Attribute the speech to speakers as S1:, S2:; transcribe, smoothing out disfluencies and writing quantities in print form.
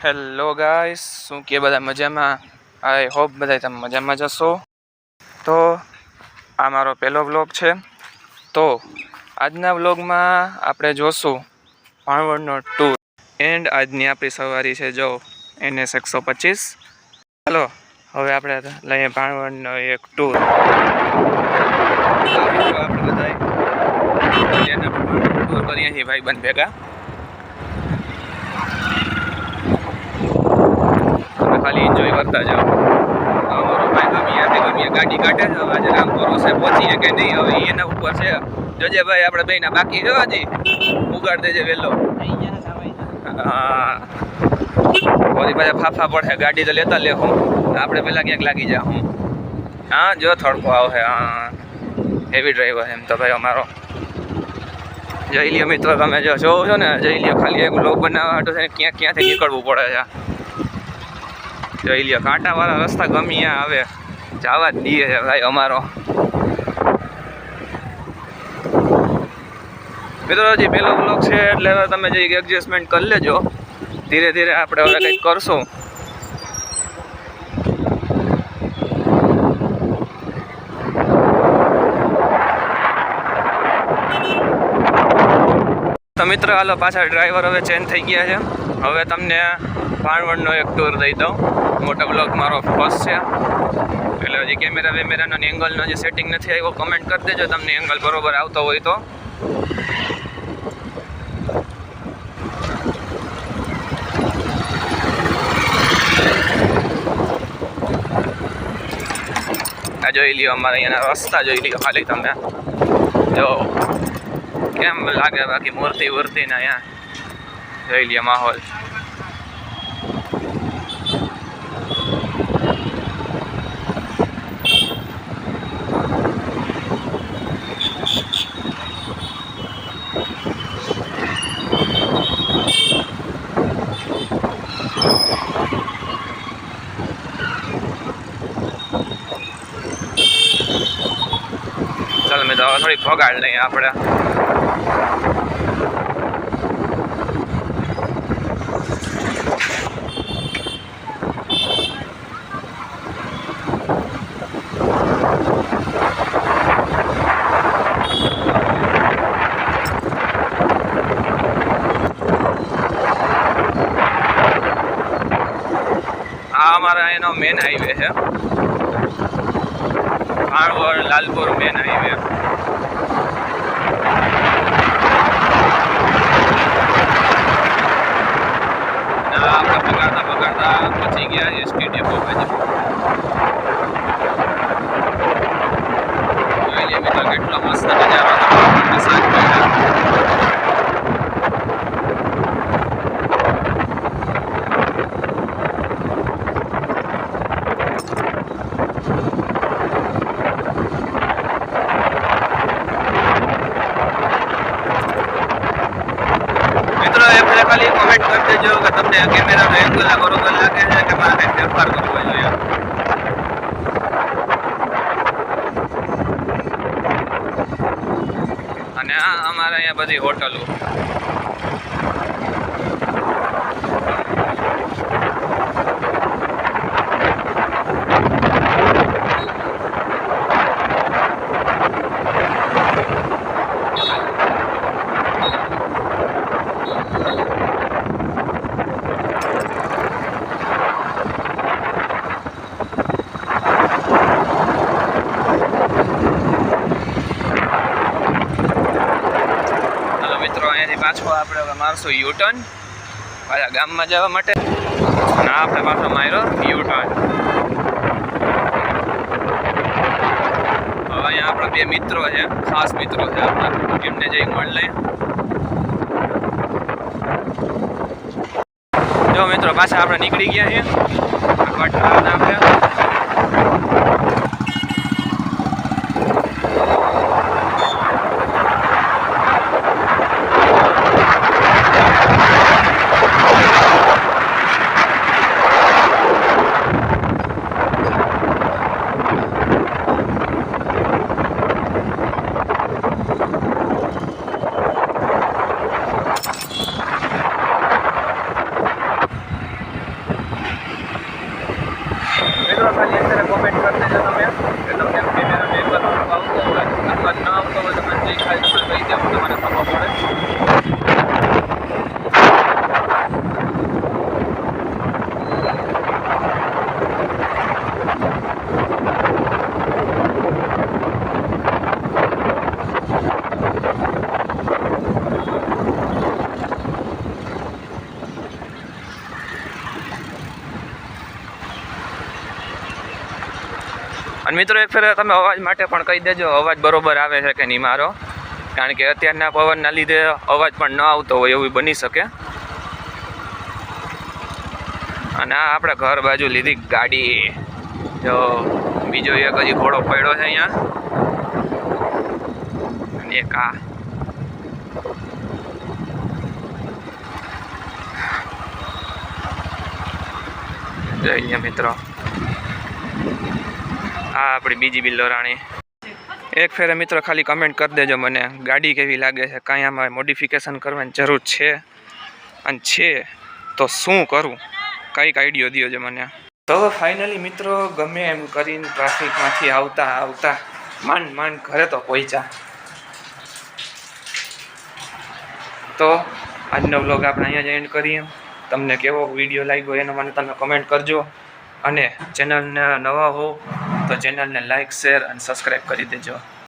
S1: Hello guys, શું કે બધા મજામાં? આઈ હોપ બધા તમે મજામાં જશો. તો આ મારો પહેલો વ્લોગ છે. તો આજના વ્લોગમાં આપણે જોશું ભાણવડનો ટૂર એન્ડ આજની આપણી સવારી છે જો NS 125. ચાલો હવે આપણે લઈએ ભાણવડનો એક ટૂર. આપણે બધા ટૂર કરીએ છીએ ભાઈબંધ ભેગા. ખાલી એન્જોય કરતા જાઓ. અમારો ભાઈ ગમે ગાડી કાઢે છે. આજે રામ ભરોસે પહોંચીએ કે નહીં હવે એના ઉપર છે. જોજે ભાઈ આપણે બેના બાકી છે હજી ઉગાડ દેજે વહેલો. હા ફરી પાછા ફાફા પડે ગાડી તો લેતા લે હું આપણે પેલા ક્યાંક લાગી જા હું. હા જો થડકો આવે. હા હેવી ડ્રાઈવર એમ તો ભાઈ અમારો. જઈ લ્યો મિત્રો, તમે જો જોવો છો ને જઈ લ્યો. ખાલી એક લોક બનાવવા હાટું છે ક્યાંથી નીકળવું પડે છે. જોઈ લ્યો કાંટાવાળા રસ્તા ગમી આવે જવા જ દઈએ છે ભાઈ અમારો. મિત્રો હજી પહેલો બ્લોગ છે એટલે હવે તમે જે એડજસ્ટમેન્ટ કરી લેજો. ધીરે ધીરે આપણે હવે કંઈક કરશું. તો મિત્રો હાલો પાછા ડ્રાઈવર હવે ચેન્જ થઈ ગયા છે. હવે તમને ભાણવડનો એક ટૂર દઈ દઉં. મોટો બ્લોગ મારો ફર્સ્ટ છે એટલે હજી કેમેરાનો એંગલનો જે સેટિંગ નથી આવ્યો. કમેન્ટ કરી દેજો તમને એંગલ બરોબર આવતો હોય તો. આ જોઈ લ્યો અમારે અહીંયાના રસ્તા જોઈ લ્યો ખાલી તમે જો કેમ લાગે. બાકી મૂર્તિ ને અહીંયા જોઈ લ્યો માહોલ. ચાલો મેં તો થોડીક ભગાડ લઈએ આપણે. આ અમારા એનો મેન હાઈવે છે, ભાણવડ લાલપુર મેન હાઈવે. આપણે પકડતા પહોંચી ગયા ST ડેપો બાજુ. જોઈ લે મિત્રો કેટલો મસ્ત નજારો સાંજ પડ્યા. ખાલી કોમેન્ટ કરી દેજો કે તમને કેમેરાનો એંગલ બરોબર લાગે છે કે મારે કંઈક ફેરફાર કરવો જોઈએ. અને આ અમારે અહીંયા બધી હોટલો. પાછો આપણે હવે મારશું યુટર્ન પાછા ગામમાં જવા માટે. અને આપણે પાછો માર્યો યુટર્ન. હવે અહીંયા આપણા બે મિત્રો છે, ખાસ મિત્રો છે આપણા, એમને જઈ મળી લઈએ. જો મિત્રો પાછા આપણે નીકળી ગયા છીએ આપણે. અને મિત્રો એક ફેર તમે અવાજ માટે પણ કહી દેજો, અવાજ બરોબર આવે છે કે નહીં મારો, કારણ કે અત્યારના પવનના લીધે અવાજ પણ ન આવતો હોય એવું બની શકે. અને આ આપણે ઘર બાજુ લીધી ગાડી. જો બીજો એક હજી ઘોડો પડ્યો છે અહીંયા, અને એક આ જોઈએ મિત્રો. આ આપણી બીજી બિલ્લો રાણી. એક ફેરે મિત્રો ખાલી કમેન્ટ કરી દેજો મને ગાડી કેવી લાગે છે, કાંઈ આમાં મોડિફિકેશન કરવાની જરૂર છે, અને છે તો શું કરું, કંઈક આઈડિયો દો મને. તો ફાઇનલી મિત્રો ગમે એમ કરીને ટ્રાફિકમાંથી આવતા માંડ ઘરે તો પહોંચ્યા. તો આજનો વ્લોગ આપણે અહીંયા જ એન્ડ કરીએ. તમને કેવો વિડીયો લાગ્યો એનો મને તમે કમેન્ટ કરજો, અને ચેનલને નવા હો તો ચેનલને લાઇક, શેર અને સબસ્ક્રાઈબ કરી દેજો.